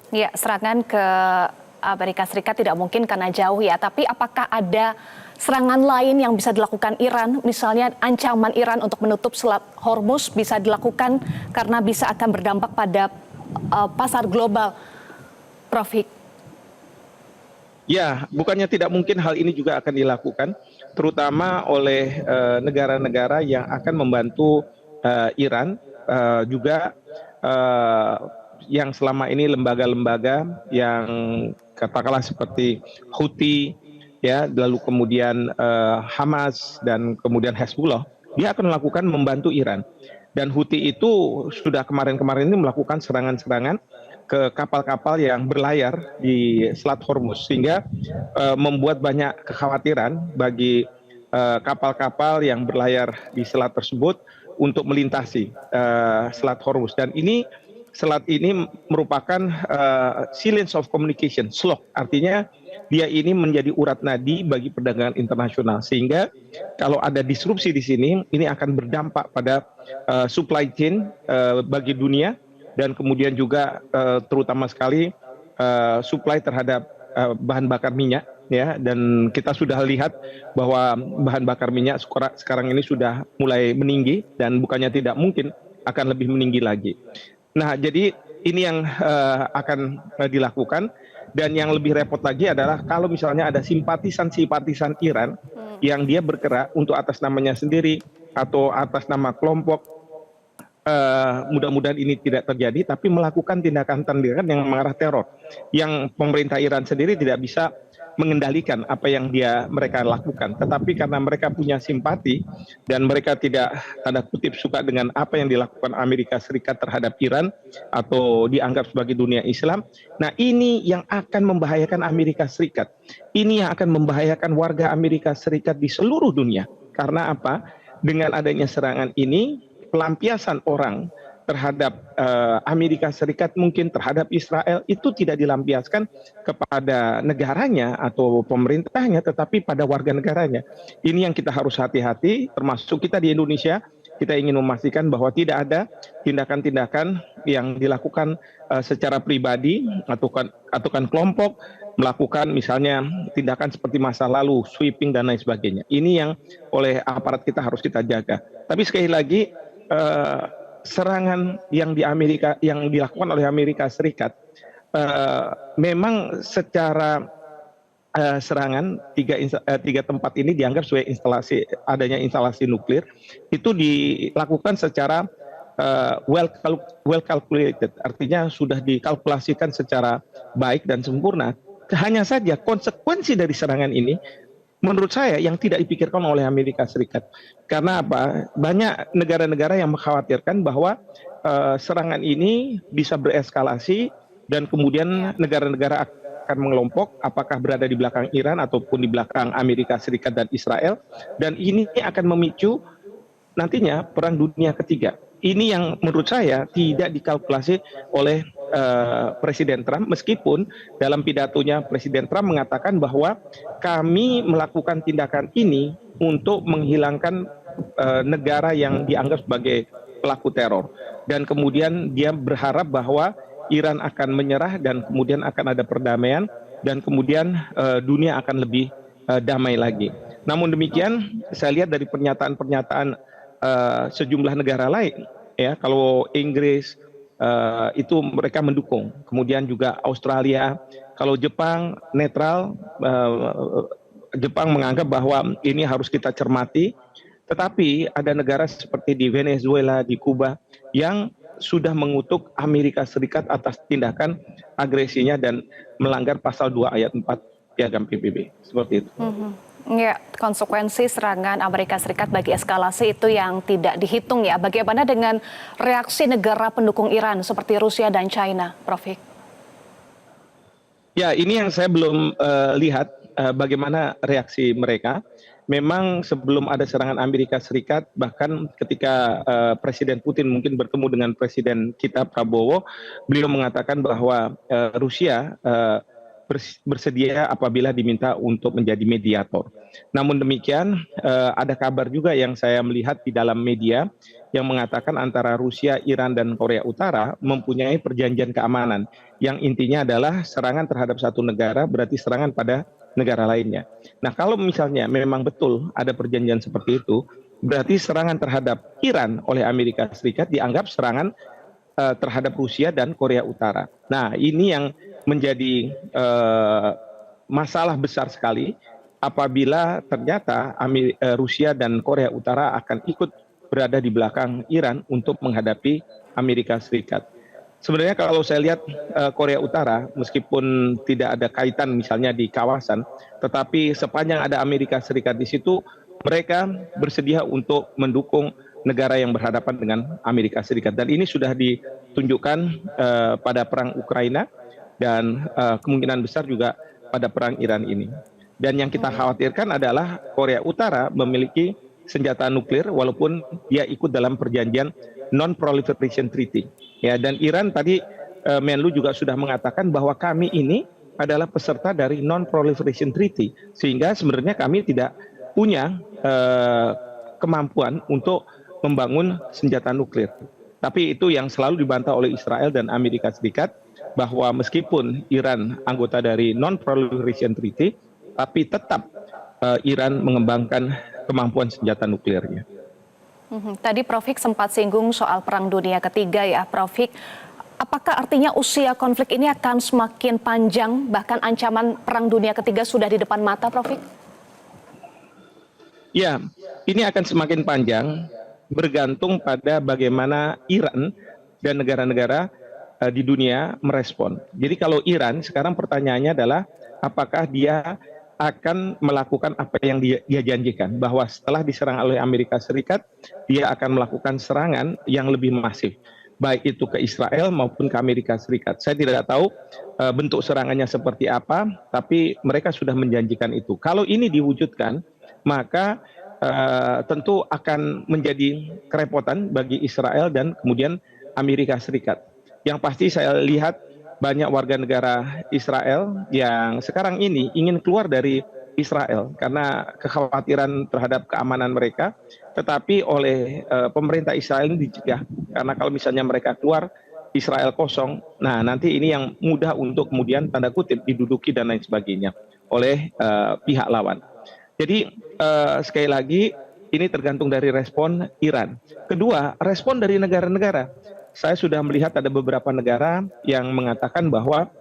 Ya, serangan ke Amerika Serikat tidak mungkin karena jauh ya, tapi apakah ada serangan lain yang bisa dilakukan Iran, misalnya ancaman Iran untuk menutup Selat Hormuz bisa dilakukan karena bisa akan berdampak pada pasar global, Prof. Hik? Ya, bukannya tidak mungkin hal ini juga akan dilakukan, terutama oleh negara-negara yang akan membantu Iran, juga eh, yang selama ini lembaga-lembaga yang katakanlah seperti Houthi, ya, lalu kemudian Hamas dan kemudian Hezbollah, dia akan melakukan membantu Iran. Dan Houthi itu sudah kemarin-kemarin ini melakukan serangan-serangan ke kapal-kapal yang berlayar di Selat Hormuz, sehingga membuat banyak kekhawatiran bagi kapal-kapal yang berlayar di selat tersebut untuk melintasi Selat Hormuz. Dan ini selat ini merupakan silence of communication, SLOC, artinya dia ini menjadi urat nadi bagi perdagangan internasional, sehingga kalau ada disrupsi di sini, ini akan berdampak pada supply chain bagi dunia, dan kemudian juga terutama sekali supply terhadap bahan bakar minyak, ya. Dan kita sudah lihat bahwa bahan bakar minyak sekarang ini sudah mulai meninggi, dan bukannya tidak mungkin akan lebih meninggi lagi. Nah, jadi ini yang akan dilakukan. Dan yang lebih repot lagi adalah kalau misalnya ada simpatisan-simpatisan Iran yang dia bergerak untuk atas namanya sendiri atau atas nama kelompok, mudah-mudahan ini tidak terjadi, tapi melakukan tindakan-tindakan yang mengarah teror, yang pemerintah Iran sendiri tidak bisa mengendalikan apa yang mereka lakukan. Tetapi karena mereka punya simpati dan mereka tidak tanda kutip suka dengan apa yang dilakukan Amerika Serikat terhadap Iran atau dianggap sebagai dunia Islam, nah ini yang akan membahayakan Amerika Serikat. Ini yang akan membahayakan warga Amerika Serikat di seluruh dunia. Karena apa? Dengan adanya serangan ini, pelampiasan orang terhadap Amerika Serikat, mungkin terhadap Israel, itu tidak dilampiaskan kepada negaranya atau pemerintahnya, tetapi pada warga negaranya. Ini yang kita harus hati-hati, termasuk kita di Indonesia. Kita ingin memastikan bahwa tidak ada tindakan-tindakan yang dilakukan secara pribadi atau kan kelompok melakukan misalnya tindakan seperti masa lalu, sweeping dan lain sebagainya. Ini yang oleh aparat kita harus kita jaga. Tapi sekali lagi, serangan yang dilakukan oleh Amerika Serikat, memang secara serangan tiga tempat ini dianggap sebagai adanya instalasi nuklir, itu dilakukan secara well calculated, artinya sudah dikalkulasikan secara baik dan sempurna. Hanya saja konsekuensi dari serangan ini menurut saya yang tidak dipikirkan oleh Amerika Serikat. Karena apa? Banyak negara-negara yang mengkhawatirkan bahwa serangan ini bisa bereskalasi dan kemudian negara-negara akan mengelompok, apakah berada di belakang Iran ataupun di belakang Amerika Serikat dan Israel, dan ini akan memicu nantinya perang dunia ketiga. Ini yang menurut saya tidak dikalkulasi oleh Presiden Trump, meskipun dalam pidatonya Presiden Trump mengatakan bahwa kami melakukan tindakan ini untuk menghilangkan negara yang dianggap sebagai pelaku teror, dan kemudian dia berharap bahwa Iran akan menyerah dan kemudian akan ada perdamaian, dan kemudian dunia akan lebih damai lagi. Namun demikian, saya lihat dari pernyataan-pernyataan sejumlah negara lain, ya, kalau Inggris itu mereka mendukung, kemudian juga Australia, kalau Jepang netral, Jepang menganggap bahwa ini harus kita cermati, tetapi ada negara seperti di Venezuela, di Kuba, yang sudah mengutuk Amerika Serikat atas tindakan agresinya dan melanggar pasal 2 ayat 4 Piagam PBB, seperti itu. Ya, konsekuensi serangan Amerika Serikat bagi eskalasi itu yang tidak dihitung ya. Bagaimana dengan reaksi negara pendukung Iran seperti Rusia dan China, Prof. Hik? Ya, ini yang saya belum lihat bagaimana reaksi mereka. Memang sebelum ada serangan Amerika Serikat, bahkan ketika Presiden Putin mungkin bertemu dengan Presiden kita Prabowo, beliau mengatakan bahwa Rusia bersedia apabila diminta untuk menjadi mediator. Namun demikian, ada kabar juga yang saya melihat di dalam media yang mengatakan antara Rusia, Iran, dan Korea Utara mempunyai perjanjian keamanan yang intinya adalah serangan terhadap satu negara berarti serangan pada negara lainnya. Nah, kalau misalnya memang betul ada perjanjian seperti itu, berarti serangan terhadap Iran oleh Amerika Serikat dianggap serangan terhadap Rusia dan Korea Utara. Nah, ini yang menjadi masalah besar sekali apabila ternyata Rusia dan Korea Utara akan ikut berada di belakang Iran untuk menghadapi Amerika Serikat. Sebenarnya kalau saya lihat Korea Utara, meskipun tidak ada kaitan misalnya di kawasan, tetapi sepanjang ada Amerika Serikat di situ, mereka bersedia untuk mendukung negara yang berhadapan dengan Amerika Serikat. Dan ini sudah ditunjukkan pada perang Ukraina dan kemungkinan besar juga pada perang Iran ini. Dan yang kita khawatirkan adalah Korea Utara memiliki senjata nuklir walaupun dia ikut dalam perjanjian Non-Proliferation Treaty. Ya, dan Iran tadi Menlu juga sudah mengatakan bahwa kami ini adalah peserta dari Non-Proliferation Treaty, sehingga sebenarnya kami tidak punya kemampuan untuk membangun senjata nuklir. Tapi itu yang selalu dibantah oleh Israel dan Amerika Serikat, bahwa meskipun Iran anggota dari Non-Proliferation Treaty, tapi tetap Iran mengembangkan kemampuan senjata nuklirnya. Tadi Prof. sempat singgung soal Perang Dunia Ketiga ya, Prof. Apakah artinya usia konflik ini akan semakin panjang, bahkan ancaman Perang Dunia Ketiga sudah di depan mata, Prof? Ya, ini akan semakin panjang bergantung pada bagaimana Iran dan negara-negara di dunia merespon. Jadi kalau Iran sekarang pertanyaannya adalah apakah dia akan melakukan apa yang dia janjikan, bahwa setelah diserang oleh Amerika Serikat, dia akan melakukan serangan yang lebih masif, baik itu ke Israel maupun ke Amerika Serikat. Saya tidak tahu bentuk serangannya seperti apa, tapi mereka sudah menjanjikan itu. Kalau ini diwujudkan, maka tentu akan menjadi kerepotan bagi Israel dan kemudian Amerika Serikat. Yang pasti saya lihat banyak warga negara Israel yang sekarang ini ingin keluar dari Israel karena kekhawatiran terhadap keamanan mereka, tetapi oleh pemerintah Israel ini dicegah, karena kalau misalnya mereka keluar, Israel kosong, nah nanti ini yang mudah untuk kemudian tanda kutip diduduki dan lain sebagainya oleh pihak lawan. Jadi sekali lagi ini tergantung dari respon Iran. Kedua, respon dari negara-negara. Saya sudah melihat ada beberapa negara yang mengatakan bahwa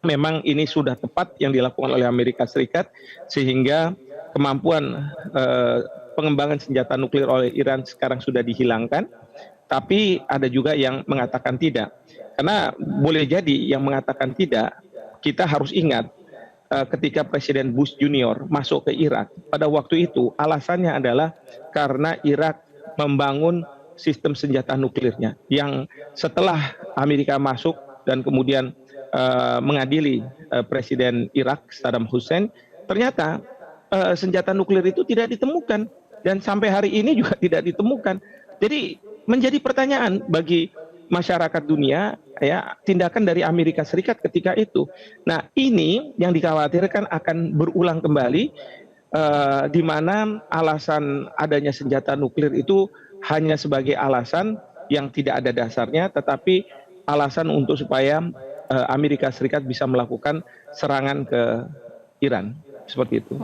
memang ini sudah tepat yang dilakukan oleh Amerika Serikat, sehingga kemampuan pengembangan senjata nuklir oleh Iran sekarang sudah dihilangkan. Tapi ada juga yang mengatakan tidak. Karena boleh jadi yang mengatakan tidak, kita harus ingat ketika Presiden Bush Junior masuk ke Irak, pada waktu itu alasannya adalah karena Irak membangun sistem senjata nuklirnya, yang setelah Amerika masuk dan kemudian mengadili Presiden Irak Saddam Hussein, ternyata senjata nuklir itu tidak ditemukan dan sampai hari ini juga tidak ditemukan. Jadi menjadi pertanyaan bagi masyarakat dunia, ya, tindakan dari Amerika Serikat ketika itu. Nah, ini yang dikhawatirkan akan berulang kembali, di mana alasan adanya senjata nuklir itu hanya sebagai alasan yang tidak ada dasarnya, tetapi alasan untuk supaya Amerika Serikat bisa melakukan serangan ke Iran, seperti itu.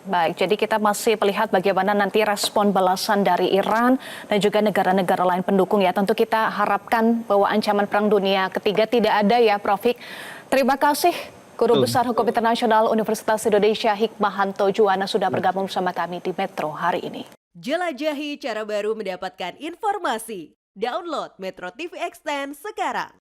Baik, jadi kita masih melihat bagaimana nanti respon balasan dari Iran dan juga negara-negara lain pendukung ya. Tentu kita harapkan bahwa ancaman Perang Dunia Ketiga tidak ada ya, Prof. Terima kasih Guru Besar Hukum Internasional Universitas Indonesia Hikmahanto Juwana sudah bergabung bersama kami di Metro hari ini. Jelajahi cara baru mendapatkan informasi. Download Metro TV Extend sekarang.